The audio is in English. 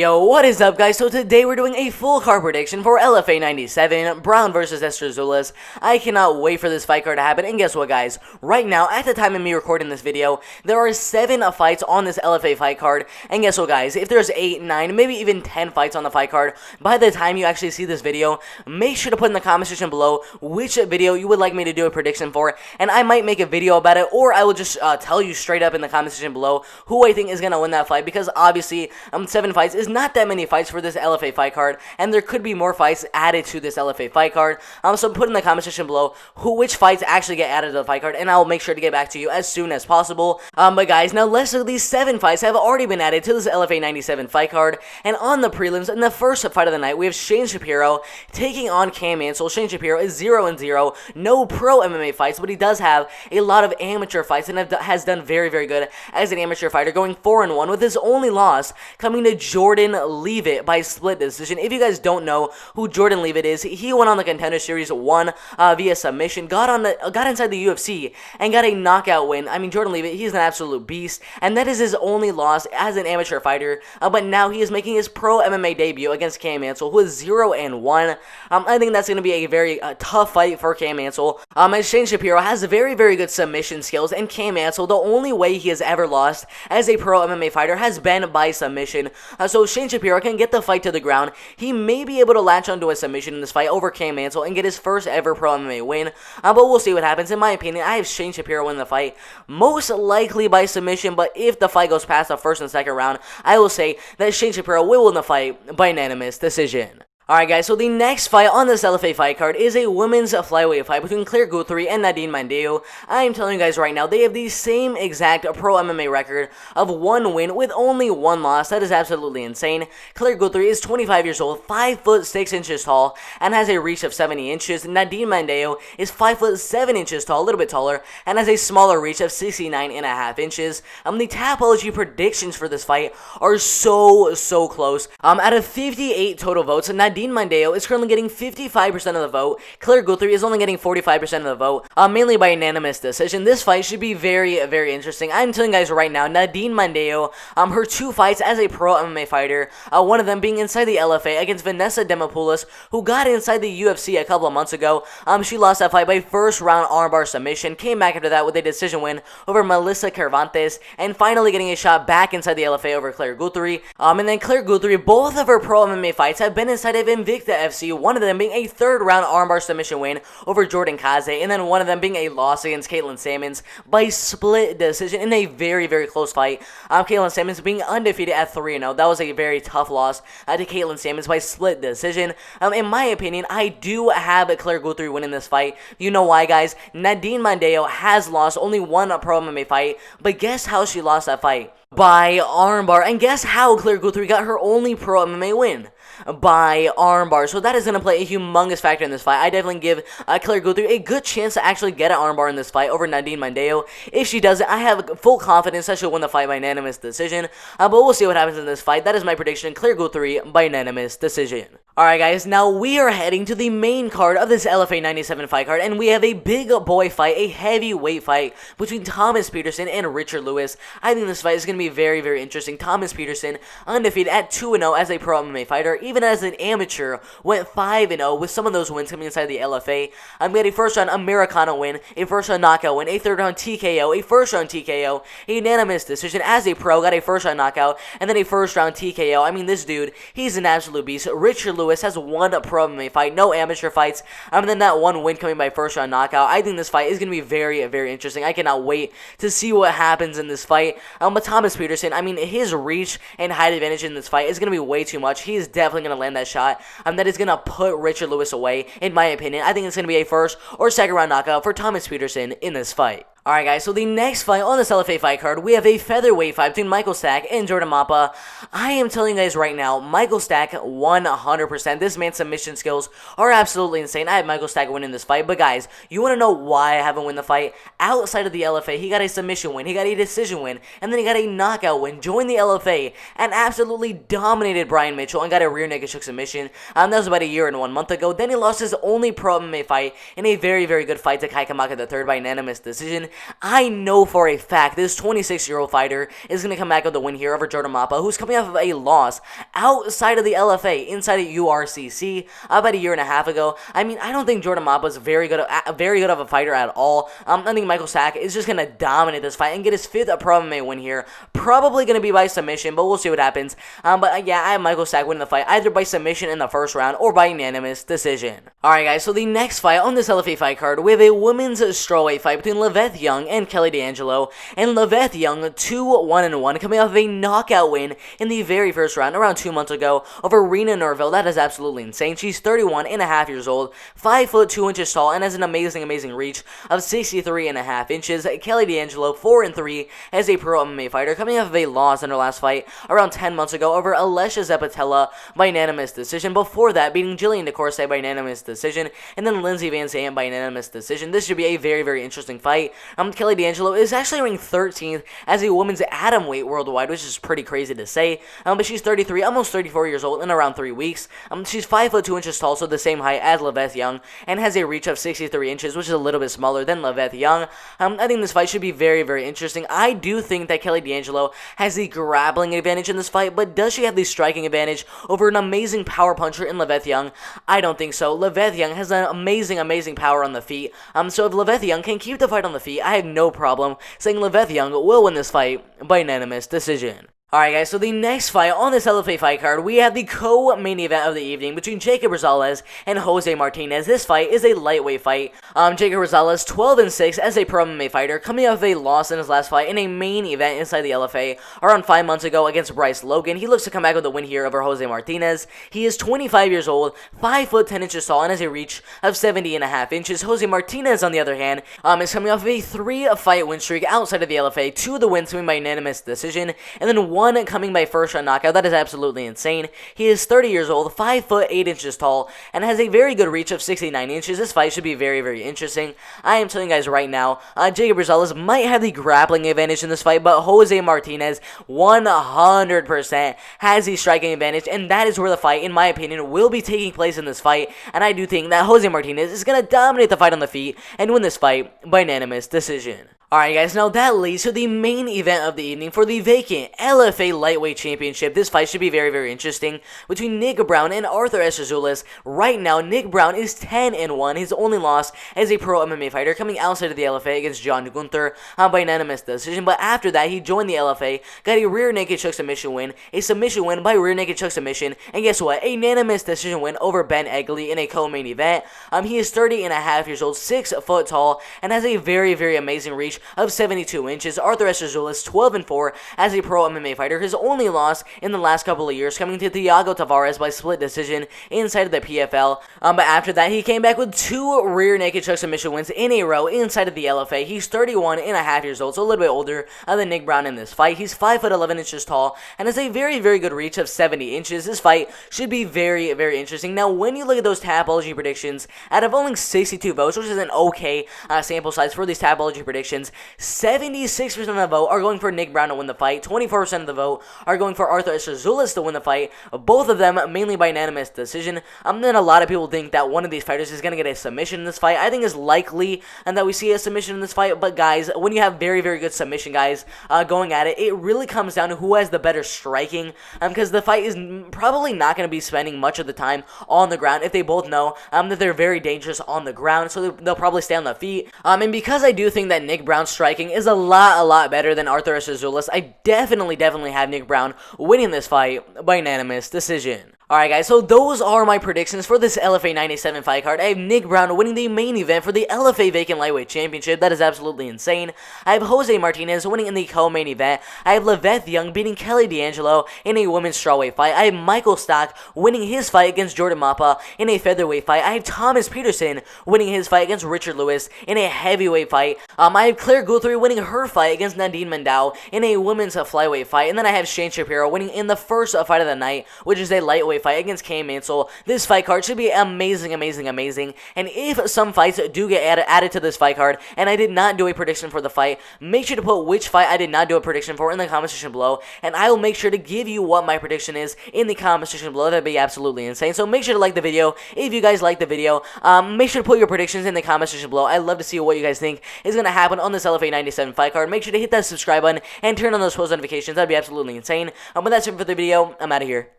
Yo, what is up, guys? So today we're doing a full card prediction for LFA 97, Brown versus Esther Zulas. I cannot wait for this fight card to happen, and guess what, guys? Right now, at the time of me recording this video, there are 7 fights on this LFA fight card, and guess what, guys? If there's 8, 9, maybe even 10 fights on the fight card, by the time you actually see this video, make sure to put in the comment section below which video you would like me to do a prediction for, and I might make a video about it, or I will just tell you straight up in the comment section below who I think is going to win that fight, because obviously, 7 fights is not that many fights for this LFA fight card, and there could be more fights added to this LFA fight card. So put in the comment section below which fights actually get added to the fight card, and I'll make sure to get back to you as soon as possible. But guys, now let's look at these 7 fights have already been added to this LFA 97 fight card, and on the prelims, in the first fight of the night, we have Shane Shapiro taking on Cam Ansel. Shane Shapiro is 0-0, no pro MMA fights, but he does have a lot of amateur fights, and has done very, very good as an amateur fighter, going 4-1, with his only loss coming to Jordan Leave It by split decision. If you guys don't know who Jordan Leave It is, he went on the Contender Series, won via submission, got inside the UFC, and got a knockout win. I mean, Jordan Leave It, he's an absolute beast, and that is his only loss as an amateur fighter, but now he is making his pro MMA debut against Cam Ansel, who is 0-1. I think that's going to be a very tough fight for Cam Ansel, as Shane Shapiro has very, very good submission skills, and Cam Ansel, the only way he has ever lost as a pro MMA fighter has been by submission. So Shane Shapiro can get the fight to the ground. He may be able to latch onto a submission in this fight over Cam Ansel and get his first ever pro MMA win, but we'll see what happens. In my opinion, I have Shane Shapiro win the fight, most likely by submission, but if the fight goes past the first and second round, I will say that Shane Shapiro will win the fight by unanimous decision. Alright guys, so the next fight on this LFA fight card is a women's flyweight fight between Claire Guthrie and Nadine Mandeo. I am telling you guys right now, they have the same exact pro MMA record of 1 win with only 1 loss. That is absolutely insane. Claire Guthrie is 25 years old, 5 foot 6 inches tall, and has a reach of 70 inches. Nadine Mandeo is 5 foot 7 inches tall, a little bit taller, and has a smaller reach of 69.5 inches. The Tapology predictions for this fight are so close. Out of 58 total votes, Nadine Mandeo is currently getting 55% of the vote. Claire Guthrie is only getting 45% of the vote, mainly by unanimous decision. This fight should be very, very interesting. I'm telling you guys right now, Nadine Mandeo, her 2 fights as a pro MMA fighter, one of them being inside the LFA against Vanessa Demopoulos, who got inside the UFC a couple of months ago. She lost that fight by first round armbar submission, came back after that with a decision win over Melissa Cervantes, and finally getting a shot back inside the LFA over Claire Guthrie. And then Claire Guthrie, both of her pro MMA fights have been inside of Invicta FC, one of them being a third round armbar submission win over Jordan Kaze, and then one of them being a loss against Caitlin Sammons by split decision in a very, very close fight. Caitlin Sammons being undefeated at 3-0. That was a very tough loss to Caitlin Sammons by split decision. In my opinion, I do have Claire Guthrie winning this fight. You know why, guys? Nadine Mandeo has lost only 1 pro MMA fight, but guess how she lost that fight? By armbar. And guess how Claire Guthrie got her only pro MMA win? By armbar. So that is going to play a humongous factor in this fight. I definitely give Claire Guthrie a good chance to actually get an armbar in this fight over Nadine Mandeo. If she does it, I have full confidence that she'll win the fight by unanimous decision. But we'll see what happens in this fight. That is my prediction. Claire Guthrie by unanimous decision. Alright guys, now we are heading to the main card of this LFA 97 fight card, and we have a big boy fight, a heavyweight fight between Thomas Peterson and Richard Lewis. I think this fight is going to be very, very interesting. Thomas Peterson, undefeated at 2-0 as a pro MMA fighter, even as an amateur, went 5-0 with some of those wins coming inside the LFA. I'm getting a first round Americano win, a first round knockout win, a third round TKO, a first round TKO, a unanimous decision as a pro, got a first round knockout, and then a first round TKO. I mean, this dude, he's an absolute beast. Richard Lewis has 1 pro MMA fight, no amateur fights, and then that 1 win coming by first round knockout. I think this fight is going to be very, very interesting. I cannot wait to see what happens in this fight. But Thomas Peterson, I mean, his reach and height advantage in this fight is going to be way too much. He is definitely going to land that shot that is going to put Richard Lewis away, in my opinion. I think it's going to be a first or second round knockout for Thomas Peterson in this fight. Alright guys, so the next fight on this LFA fight card, we have a featherweight fight between Michael Stack and Jordan Mappa. I am telling you guys right now, Michael Stack 100%. This man's submission skills are absolutely insane. I have Michael Stack winning this fight, but guys, you want to know why I haven't won the fight? Outside of the LFA, he got a submission win, he got a decision win, and then he got a knockout win, joined the LFA, and absolutely dominated Brian Mitchell and got a rear naked choke submission. That was about a year and 1 month ago. Then he lost his only pro MMA fight in a very, very good fight to Kai Kamaka III by unanimous decision. I know for a fact this 26-year-old fighter is going to come back with the win here over Jordan Mapa, who's coming off of a loss outside of the LFA, inside of URCC, about a year and a half ago. I mean, I don't think Jordan Mapa is very good of a fighter at all. I think Michael Sack is just going to dominate this fight and get his 5th Pro MMA win here. Probably going to be by submission, but we'll see what happens. Yeah, I have Michael Sack winning the fight either by submission in the first round or by unanimous decision. Alright guys, so the next fight on this LFA fight card, we have a women's strawweight fight between Liveth Young and Kelly D'Angelo, and Liveth Young 2-1-1 coming off of a knockout win in the very first round around 2 months ago over Rena Norville. That is absolutely insane. She's 31 and a half years old, 5 foot 2 inches tall, and has an amazing reach of 63 and a half inches. Kelly D'Angelo 4-3 as a pro MMA fighter, coming off of a loss in her last fight around 10 months ago over Alessia Zepatella by unanimous decision. Before that, beating Jillian DeCourse by unanimous decision, and then Lindsey Van Zandt by unanimous decision. This should be a very interesting fight. Kelly D'Angelo is actually ranked 13th as a women's atomweight worldwide, which is pretty crazy to say. But she's 33, almost 34 years old in around 3 weeks. She's 5 foot 2 inches tall, so the same height as Liveth Young, and has a reach of 63 inches, which is a little bit smaller than Liveth Young. I think this fight should be very interesting. I do think that Kelly D'Angelo has the grappling advantage in this fight, but does she have the striking advantage over an amazing power puncher in Liveth Young? I don't think so. Liveth Young has an amazing power on the feet. So if Liveth Young can keep the fight on the feet, I have no problem saying Liveth Young will win this fight by unanimous decision. Alright guys, so the next fight on this LFA fight card, we have the co-main event of the evening between Jacob Rosales and Jose Martinez. This fight is a lightweight fight. Jacob Rosales 12-6 as a pro MMA fighter, coming off a loss in his last fight in a main event inside the LFA around 5 months ago against Bryce Logan. He looks to come back with a win here over Jose Martinez. He is 25 years old, 5 foot 10 inches tall, and has a reach of 70 and a half inches. Jose Martinez, on the other hand, is coming off of a 3-fight win streak outside of the LFA, 2 of the wins coming by unanimous decision, and then 1 coming by first round knockout. That is absolutely insane. He is 30 years old, 5 foot 8 inches tall, and has a very good reach of 69 inches. This fight should be very interesting. I am telling you guys right now, Jacob Rosales might have the grappling advantage in this fight, but Jose Martinez 100% has the striking advantage, and that is where the fight, in my opinion, will be taking place in this fight. And I do think that Jose Martinez is going to dominate the fight on the feet and win this fight by unanimous decision. Alright guys, now that leads to the main event of the evening for the vacant LFA Lightweight Championship. This fight should be very interesting between Nick Brown and Arthur Estrazulas. Right now, Nick Brown is 10-1. His only loss as a pro MMA fighter, coming outside of the LFA against John Gunther by unanimous decision. But after that, he joined the LFA, got a rear naked choke submission win, a submission win by rear naked choke submission, and guess what? A unanimous decision win over Ben Egley in a co-main event. He is 30 and a half years old, 6 foot tall, and has a very amazing reach of 72 inches. Arthur Estrazulas 12-4 as a pro MMA fighter. His only loss in the last couple of years coming to Thiago Tavares by split decision inside of the PFL. But after that, he came back with 2 rear naked choke submission wins in a row inside of the LFA. He's 31 and a half years old, so a little bit older than Nick Brown in this fight. He's 5 foot 11 inches tall and has a very good reach of 70 inches. This fight should be very interesting. Now, when you look at those Tapology predictions, out of only 62 votes, which is an okay sample size for these Tapology predictions, 76% of the vote are going for Nick Brown to win the fight. 24% of the vote are going for Arthur Estrazulas to win the fight. Both of them mainly by unanimous decision. Then a lot of people think that one of these fighters is going to get a submission in this fight. I think it's likely and that we see a submission in this fight. But guys, when you have very good submission guys going at it, it really comes down to who has the better striking. Because the fight is probably not going to be spending much of the time on the ground if they both know that they're very dangerous on the ground. So they'll probably stay on the feet. And because I do think that Nick Brown's striking is a lot better than Arthur Estrazulas, I definitely have Nick Brown winning this fight by unanimous decision. Alright guys, so those are my predictions for this LFA 97 fight card. I have Nick Brown winning the main event for the LFA Vacant Lightweight Championship. That is absolutely insane. I have Jose Martinez winning in the co-main event. I have Liveth Young beating Kelly D'Angelo in a women's strawweight fight. I have Michael Stock winning his fight against Jordan Mapa in a featherweight fight. I have Thomas Peterson winning his fight against Richard Lewis in a heavyweight fight. I have Claire Guthrie winning her fight against Nadine Mandau in a women's flyweight fight. And then I have Shane Shapiro winning in the first fight of the night, which is a lightweight heavyweight fight against Kane Mansell. This fight card should be amazing, amazing, amazing. And if some fights do get added to this fight card, and I did not do a prediction for the fight, make sure to put which fight I did not do a prediction for in the comment section below, and I will make sure to give you what my prediction is in the comment section below. That'd be absolutely insane. So make sure to like the video if you guys like the video. Make sure to put your predictions in the comment section below. I'd love to see what you guys think is going to happen on this LFA 97 fight card. Make sure to hit that subscribe button and turn on those post notifications. That'd be absolutely insane. But that's it for the video. I'm out of here.